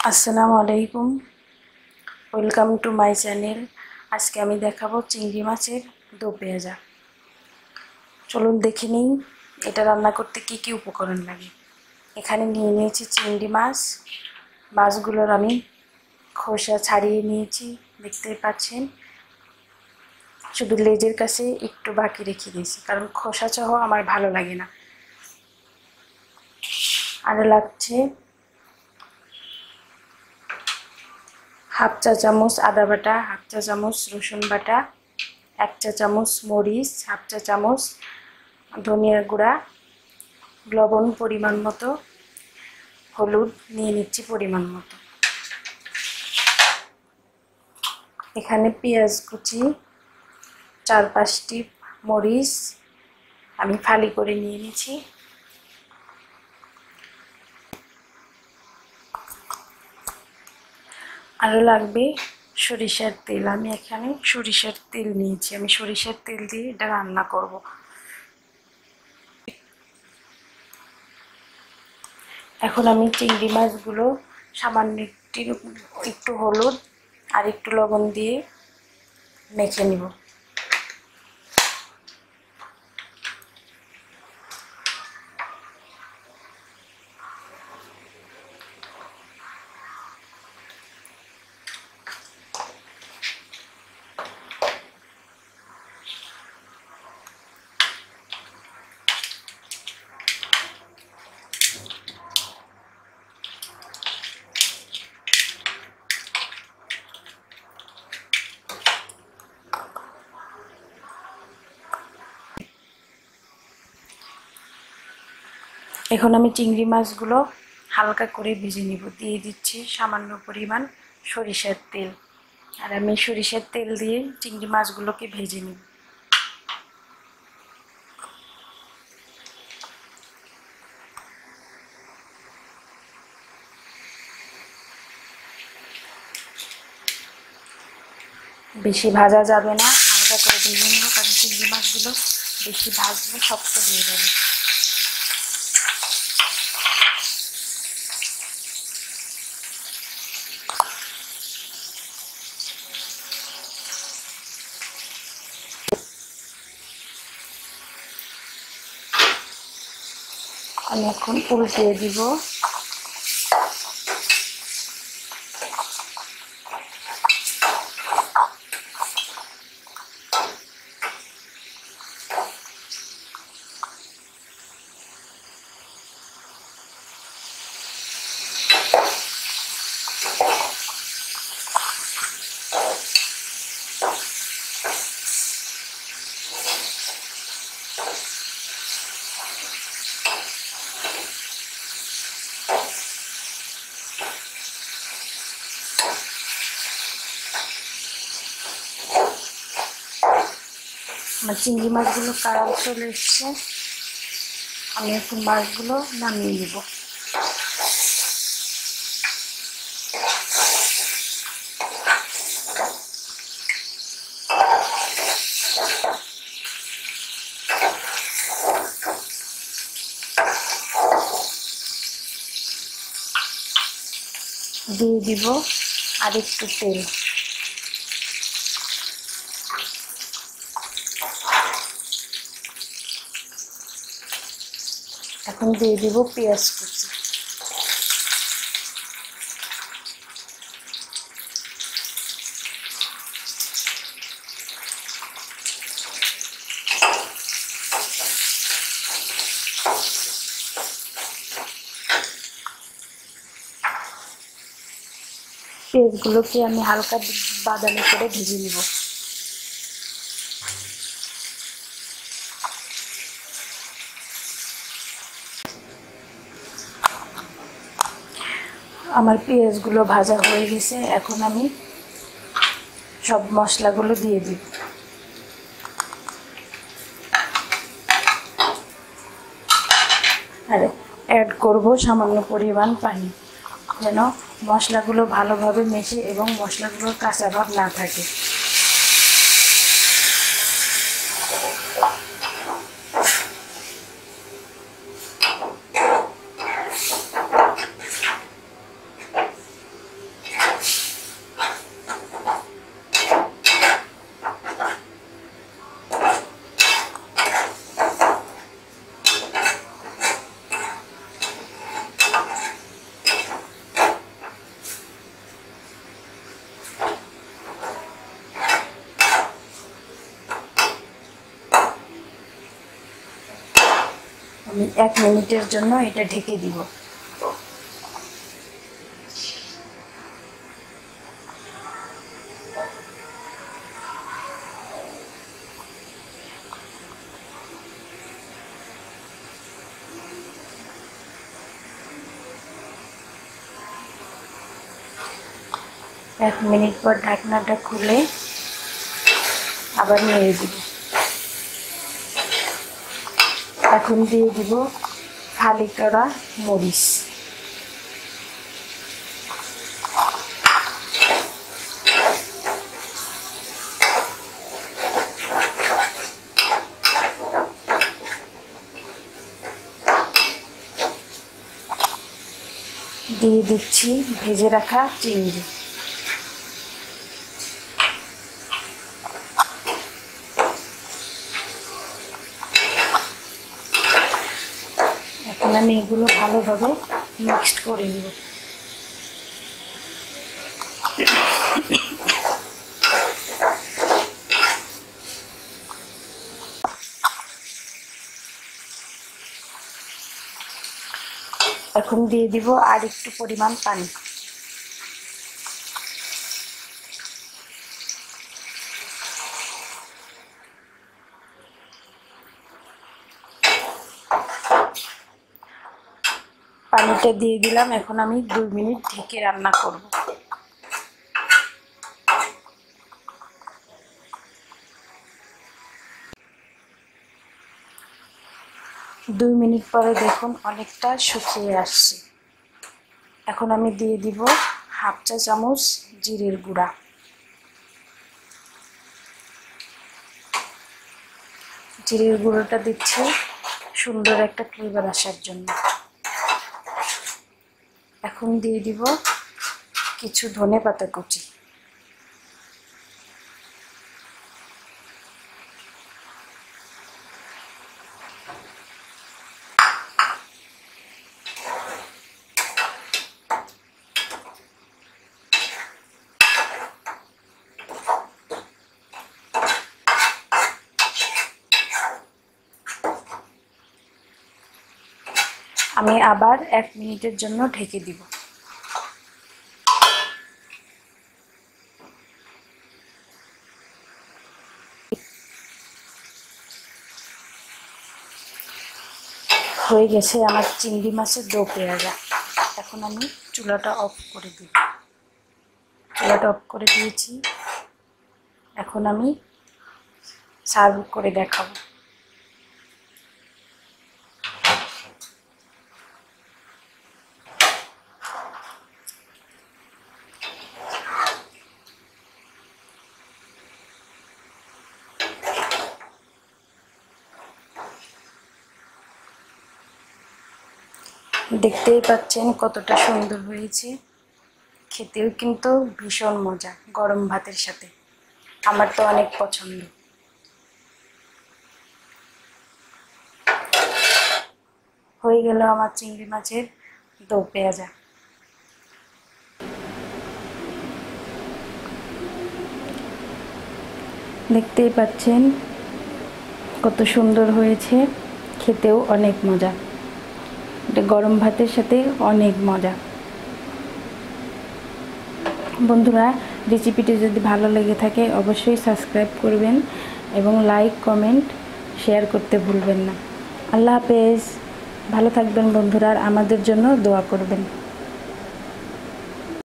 আসসালামু আলাইকুম, welcome to my channel. আজকে আমি দেখাবো চিংড়ি মাছের দো পেঁয়াজা। চলুন দেখে নিই এটা রান্না করতে কি কি উপকরণ লাগে। এখানে নিয়ে নিয়েছি চিংড়ি মাছ। মাছগুলোর আমি খোসা ছাড়িয়ে নিয়েছি, দেখতে পাচ্ছেন। শুধু লেজের কাছে একটু বাকি রেখে দিয়েছি, কারণ খোসা সহ আমার ভালো লাগে না। আর লাগছে হাফ চা চামচ আদা বাটা, হাফ চা চামচ রসুন বাটা, 1 চা চামচ মরিচ, হাফ চা চামচ ধনিয়ার গুঁড়া, লবণ পরিমাণ মতো, হলুদ নিয়ে নিচ্ছি পরিমাণ মতো। এখানে পেঁয়াজ কুচি, 4-5টি মরিচ আমি ফালি করে নিয়ে নিয়েছি। আরও লাগবে সরিষার তেল। আমি এখানে সরিষার তেল নিয়েছি। আমি সরিষার তেল দিয়ে এটা রান্না করব। এখন আমি চিংড়ি মাছগুলো সামান্য একটু হলুদ আর একটু লবণ দিয়ে মেখে নিব। এখন আমি চিংড়ি মাছগুলো হালকা করে ভেজে নিব। দিয়ে দিচ্ছি সামান্য পরিমাণ সরিষার তেল। আর আমি সরিষার তেল দিয়ে চিংড়ি মাছগুলোকে ভেজে নিব। বেশি ভাজা যাবে না, হালকা করে ভেজে নেব, কারণ চিংড়ি মাছগুলো বেশি ভাজলে শক্ত হয়ে যাবে। আমি এখন উল্টিয়ে দিব। আমার চিংড়ি মাছগুলো কালার চলে এসছে। আমি এখন মাছগুলো নামিয়ে নিব। দিয়ে দিব আর একটু তেল। এখন দিয়ে দিব পেঁয়াজ কুচি। পেঁয়াজগুলোকে আমি হালকা বাদামি করে ভেজে নিব। আমার পেঁয়াজগুলো ভাজা হয়ে গেছে। এখন আমি সব মশলাগুলো দিয়ে দিব। আর অ্যাড করব সামান্য পরিমাণ পানি, যেন মশলাগুলো ভালোভাবে মেশে এবং মশলাগুলোর কাঁচা ভাব না থাকে। আমি 1 মিনিটের জন্য এটা ঢেকে দিব। এক মিনিট পর ঢাকনাটা খুলে আবার নেড়ে দিব। এখন দিয়ে দিব ফালি করা মরিচ। দিয়ে দিচ্ছি ভেজে রাখা চিংড়ি। এখন আমি এগুলো ভালোভাবে মিক্সড করে নেব। এখন দিয়ে দিব আর একটু পরিমাণ পানি। পানিটা দিয়ে দিলাম। এখন আমি 2 মিনিট ঢেকে রান্না করব। 2 মিনিট পরে দেখুন অনেকটা শুকিয়ে আসছে। এখন আমি দিয়ে দিব হাফ চা চামচ জিরের গুঁড়া। জিরের গুঁড়োটা দিচ্ছি সুন্দর একটা ফ্লেভার আসার জন্য। এখন দিয়ে দিব কিছু ধনেপাতা কুচি। আমি আবার 1 মিনিটের জন্য ঢেকে দিব। হয়ে গেছে আমার চিংড়ি মাছের দো পেঁয়াজা। এখন আমি চুলাটা অফ করে দিব। চুলাটা অফ করে দিয়েছি। এখন আমি সার্ভ করে দেখাবো। দেখতেই পাচ্ছেন কতটা সুন্দর হয়েছে। খেতেও কিন্তু ভীষণ মজা, গরম ভাতের সাথে। আমার তো অনেক পছন্দ। হয়ে গেল আমার চিংড়ি মাছের দো পেঁয়াজা। দেখতেই পাচ্ছেন কত সুন্দর হয়েছে, খেতেও অনেক মজা। এটা গরম ভাতের সাথে অনেক মজা। বন্ধুরা, রেসিপিটি যদি ভালো লেগে থাকে অবশ্যই সাবস্ক্রাইব করবেন এবং লাইক কমেন্ট শেয়ার করতে ভুলবেন না। আল্লাহ হাফেজ। ভালো থাকবেন বন্ধুরা, আর আমাদের জন্য দোয়া করবেন।